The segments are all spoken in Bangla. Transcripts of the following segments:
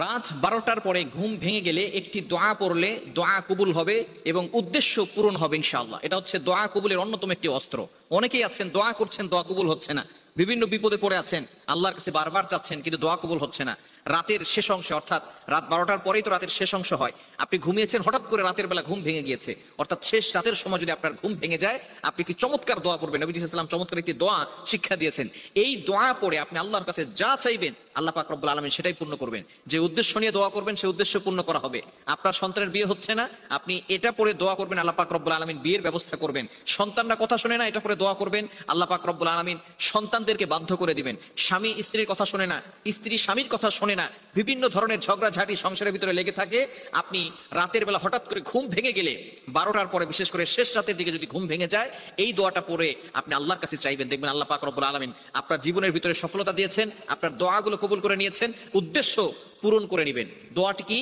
রাত 12টার পরে ঘুম ভেঙে গেলে একটি দোয়া পড়লে দোয়া কবুল হবে এবং উদ্দেশ্য পূরণ হবে ইনশাআল্লাহ। এটা হচ্ছে দোয়া কবুলের অন্যতম একটি অস্ত্র। অনেকেই আছেন দোয়া করছেন, দোয়া কবুল হচ্ছে না, বিভিন্ন বিপদে পড়ে আছেন, আল্লাহর কাছে বারবার চাচ্ছেন কিন্তু দোয়া কবুল হচ্ছে না। রাতের শেষ অংশে, অর্থাৎ রাত 12টার পরেই তো রাতের শেষ অংশ হয়। আপনি ঘুমিয়েছেন, হঠাৎ করে রাতের বেলা ঘুম ভেঙে গিয়েছে, অর্থাৎ শেষ রাতের সময় যদি আপনার ঘুম ভেঙে যায়, আপনি একটি চমৎকার দোয়া পড়বেন। নবী সাল্লাল্লাহু আলাইহি ওয়াসাল্লাম চমৎকার একটি দোয়া শিক্ষা দিয়েছেন। এই দোয়া পড়ে আপনি আল্লাহর কাছে যা চাইবেন আল্লাহ পাক রব্বুল আলামিন সেটাই পূর্ণ করবেন। যে উদ্দেশ্য নিয়ে দোয়া করবেন সেই উদ্দেশ্য পূর্ণ করা হবে। আপনার সন্তানের বিয়ে হচ্ছে না, আপনি এটা পড়ে দোয়া করবেন, আল্লাহ পাক রব্বুল আলামিন বিয়ের ব্যবস্থা করবেন। সন্তানরা কথা শোনে না, এটা পড়ে দোয়া করবেন, আল্লাহ পাক রব্বুল আলামিন সন্তানদেরকে বাধ্য করে দিবেন। স্বামী স্ত্রীর কথা শোনে না, স্ত্রী স্বামীর কথা শোনে না, বিভিন্ন ধরনের ঝগড়াঝাটি সংসারের ভিতরে লেগে থাকে, আপনি রাতের বেলা হঠাৎ করে ঘুম ভেঙে গেলে 12টার পরে, বিশেষ করে শেষ রাতের দিকে যদি ঘুম ভেঙে যায়, এই দোয়াটা পড়ে আপনি আল্লাহর কাছে চাইবেন, দেখবেন আল্লাহ পাক রব্বুল আলামিন আপনার জীবনের ভিতরে সফলতা দিয়েছেন, আপনার দোয়াগুলো কবুল করে নিয়েছেন, উদ্দেশ্য পূরণ করে নেবেন। দোয়াটি কি?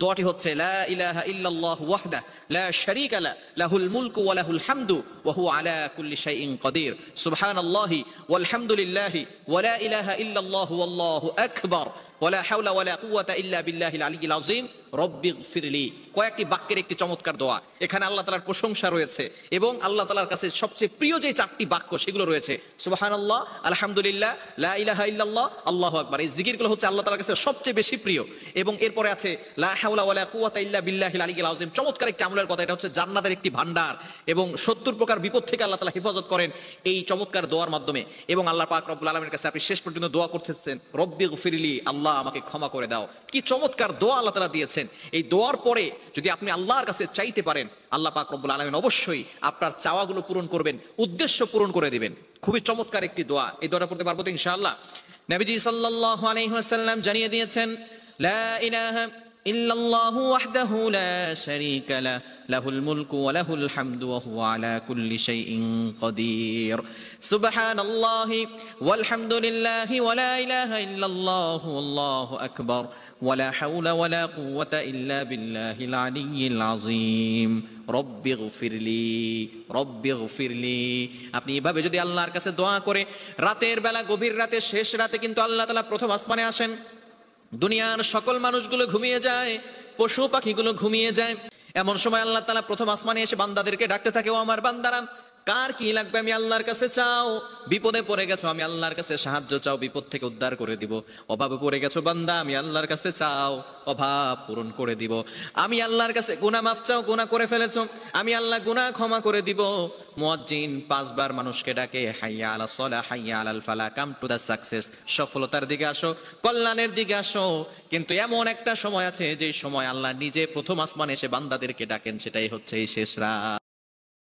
দোয়াটি হচ্ছে লা ইলাহা ইল্লাল্লাহু ওয়াহদাহু লা শারীকা লাহু লাহুল মুলকু ওয়া লাহুল হামদু ওয়া হুয়া আলা কুল্লি শাইইন কাদির সুবহানাল্লাহি ওয়াল হামদুলিল্লাহি ওয়া লা ইলাহা ইল্লাল্লাহু ওয়াল্লাহু আকবার ওয়া লা হাওলা ওয়া লা কুওয়াতা ইল্লা বিল্লাহিল আলিয়্যিল আযীম রব্বিগফিরলি। কয়েকটি বাক্যের একটি চমৎকার দোয়া। এখানে আল্লাহ তাআলার প্রশংসা রয়েছে এবং আল্লাহ তাআলার কাছে সবচেয়ে প্রিয় যে 4টি বাক্য সেগুলো রয়েছে সুবহানাল্লাহ, আলহামদুলিল্লাহ, লা ইলাহা ইল্লাল্লাহ, আল্লাহু আকবার। এই জিকিরগুলো হচ্ছে আল্লাহ তাআলার কাছে সবচেয়ে বেশি প্রিয়। এবং এরপরে আছে লা হাওলা ওয়া লা কুওয়াতা ইল্লা বিল্লাহিল আলিয়্যিল আযীম। চমৎকার একটি আমলের কথা, এটা হচ্ছে জান্নাতের একটি ভান্ডার এবং 70 প্রকার বিপদ থেকে আল্লাহ তাআলা হেফাজত করেন এই চমৎকার দোয়ার মাধ্যমে। এবং আল্লাহ পাক রব্বুল আলামিনের কাছে আপনি শেষ পর্যন্ত দোয়া করতেছেন, রব্বিগফিরলি, আল্লাহ আমাকে ক্ষমা করে দাও। কি চমৎকার দোয়া আল্লাহ তাআলা দিয়েছেন। এই দোয়ার পরে যদি আপনি আল্লাহর কাছে চাইতে পারেন, আল্লাহ পাক রব্বুল আলামিন অবশ্যই আপনার চাওয়াগুলো পূরণ করবেন, উদ্দেশ্য পূরণ করে দিবেন। খুবই চমৎকার একটি দোয়া। এই দোয়াটা পড়তে পারবো তো ইনশাআল্লাহ? নবীজি সাল্লাল্লাহু আলাইহি ওয়াসাল্লাম জানিয়ে দিয়েছেন, লা ইলাহা ইল্লাল্লাহু ওয়াহদাহু লা শারীকা লাহু লাহুল মুলকু ওয়া লাহুল হামদু ওয়া হুয়া আলা কুল্লি শাইইন কাদির সুবহানাল্লাহি ওয়াল হামদুলিল্লাহি ওয়া লা ইলাহা ইল্লাল্লাহু আল্লাহু আকবার ওয়া লা হাওলা ওয়া লা কুওয়াতা ইল্লা বিল্লাহিল আলিয়্যিল আযীম রব্বিগফিরলি রব্বিগফিরলি। আপনি এভাবে যদি আল্লাহর কাছে দোয়া করে রাতের বেলা, গভীর রাতে, শেষ রাতে কিন্তু আল্লাহ তাআলা প্রথম আসমানে আসেন। দুনিয়ার সকল মানুষগুলো ঘুমিয়ে যায়, পশু পাখিগুলো ঘুমিয়ে যায়, এমন সময় আল্লাহ তাআলা প্রথম আসমানে এসে বান্দাদেরকে ডাকতে থাকে, ও আমার বান্দারা, কার কি লাগবে আমি আল্লাহর কাছে চাও। বিপদে পড়ে গেছো, আমি আল্লাহর কাছে সাহায্য চাও, বিপদ থেকে উদ্ধার করে দিব। অভাবে পড়ে গেছো বান্দা, আমি আল্লাহর কাছে চাও, অভাব পূরণ করে দিব। আমি আল্লাহর কাছে গুনাহ মাফ চাও, গুনাহ করে ফেলেছো, আমি আল্লাহ গুনাহ ক্ষমা করে দিব। মুয়াজ্জিন 5 বার মানুষকে ডাকে, হাইয়া আলাস সালাহ, হাইয়া আলাল ফালাহ, কাম টু দা সাকসেস, সফলতার দিকে আসো, কল্যাণের দিকে আসো। কিন্তু এমন একটা সময় আছে যে সময় আল্লাহ নিজে প্রথম আসমানে এসে বান্দাদেরকে ডাকেন, সেটাই হচ্ছে এই শেষ রাত।